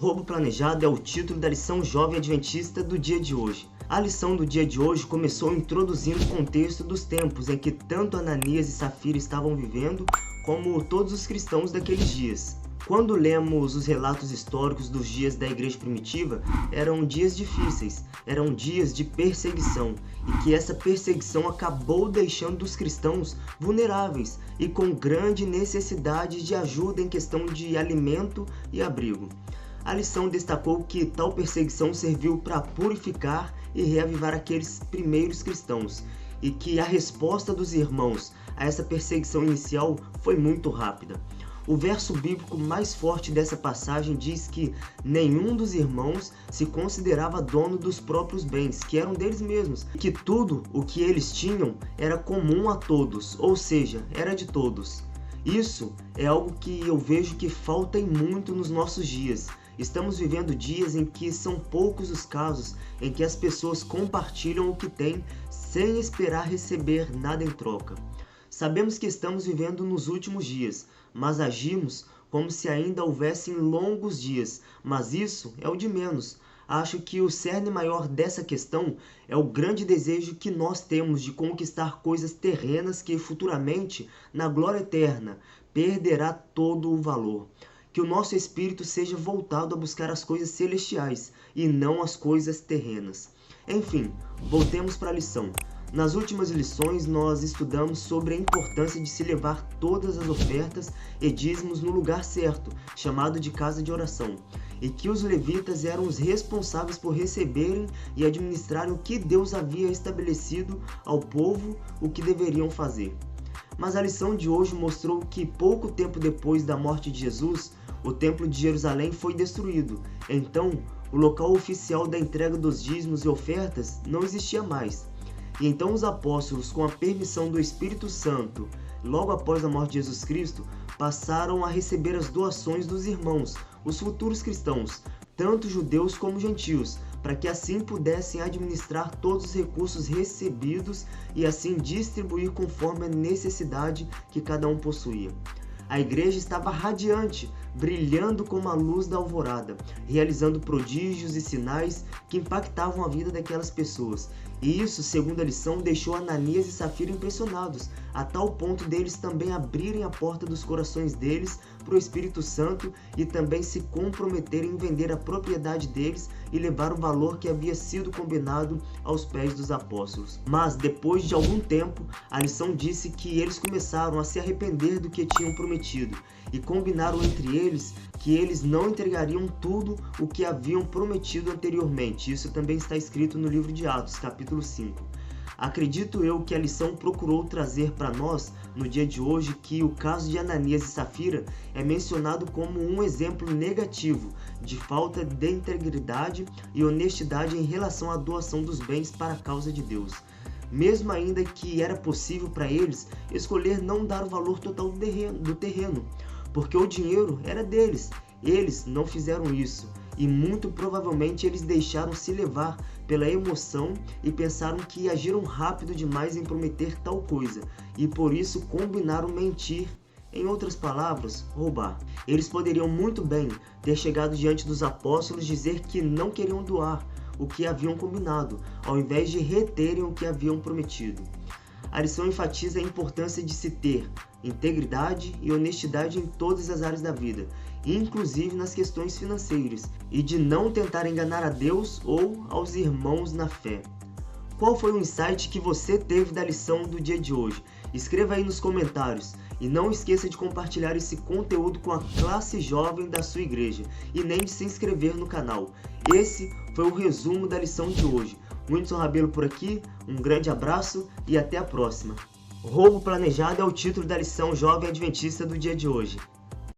Roubo planejado é o título da lição jovem adventista do dia de hoje. A lição do dia de hoje começou introduzindo o contexto dos tempos em que tanto Ananias e Safira estavam vivendo, como todos os cristãos daqueles dias. Quando lemos os relatos históricos dos dias da igreja primitiva, eram dias difíceis, eram dias de perseguição, e que essa perseguição acabou deixando os cristãos vulneráveis e com grande necessidade de ajuda em questão de alimento e abrigo. A lição destacou que tal perseguição serviu para purificar e reavivar aqueles primeiros cristãos, e que a resposta dos irmãos a essa perseguição inicial foi muito rápida. O verso bíblico mais forte dessa passagem diz que nenhum dos irmãos se considerava dono dos próprios bens, que eram deles mesmos, e que tudo o que eles tinham era comum a todos, ou seja, era de todos. Isso é algo que eu vejo que falta muito nos nossos dias. Estamos vivendo dias em que são poucos os casos em que as pessoas compartilham o que têm sem esperar receber nada em troca. Sabemos que estamos vivendo nos últimos dias, mas agimos como se ainda houvessem longos dias, mas isso é o de menos. Acho que o cerne maior dessa questão é o grande desejo que nós temos de conquistar coisas terrenas que futuramente, na glória eterna, perderá todo o valor. Que o nosso espírito seja voltado a buscar as coisas celestiais e não as coisas terrenas. Enfim, voltemos para a lição. Nas últimas lições, nós estudamos sobre a importância de se levar todas as ofertas e dízimos no lugar certo, chamado de casa de oração, e que os levitas eram os responsáveis por receberem e administrarem o que Deus havia estabelecido ao povo o que deveriam fazer. Mas a lição de hoje mostrou que pouco tempo depois da morte de Jesus, o Templo de Jerusalém foi destruído. Então, o local oficial da entrega dos dízimos e ofertas não existia mais. E então os apóstolos, com a permissão do Espírito Santo, logo após a morte de Jesus Cristo, passaram a receber as doações dos irmãos, os futuros cristãos, tanto judeus como gentios, para que assim pudessem administrar todos os recursos recebidos e assim distribuir conforme a necessidade que cada um possuía. A igreja estava radiante, brilhando como a luz da alvorada, realizando prodígios e sinais que impactavam a vida daquelas pessoas. E isso, segundo a lição, deixou Ananias e Safira impressionados, a tal ponto deles também abrirem a porta dos corações deles para o Espírito Santo e também se comprometerem em vender a propriedade deles e levar o valor que havia sido combinado aos pés dos apóstolos. Mas, depois de algum tempo, a lição disse que eles começaram a se arrepender do que tinham prometido e combinaram entre eles que eles não entregariam tudo o que haviam prometido anteriormente. Isso também está escrito no livro de Atos, capítulo 5. Acredito eu que a lição procurou trazer para nós, no dia de hoje, que o caso de Ananias e Safira é mencionado como um exemplo negativo de falta de integridade e honestidade em relação à doação dos bens para a causa de Deus. Mesmo ainda que era possível para eles escolher não dar o valor total do terreno, porque o dinheiro era deles. Eles não fizeram isso. E muito provavelmente eles deixaram se levar pela emoção e pensaram que agiram rápido demais em prometer tal coisa, e por isso combinaram mentir, em outras palavras, roubar. Eles poderiam muito bem ter chegado diante dos apóstolos e dizer que não queriam doar o que haviam combinado, ao invés de reterem o que haviam prometido. A lição enfatiza a importância de se ter integridade e honestidade em todas as áreas da vida, inclusive nas questões financeiras, e de não tentar enganar a Deus ou aos irmãos na fé. Qual foi o insight que você teve da lição do dia de hoje? Escreva aí nos comentários e não esqueça de compartilhar esse conteúdo com a classe jovem da sua igreja e nem de se inscrever no canal. Esse foi o resumo da lição de hoje. Whindersson Rabelo por aqui, um grande abraço e até a próxima. Roubo planejado é o título da lição jovem adventista do dia de hoje.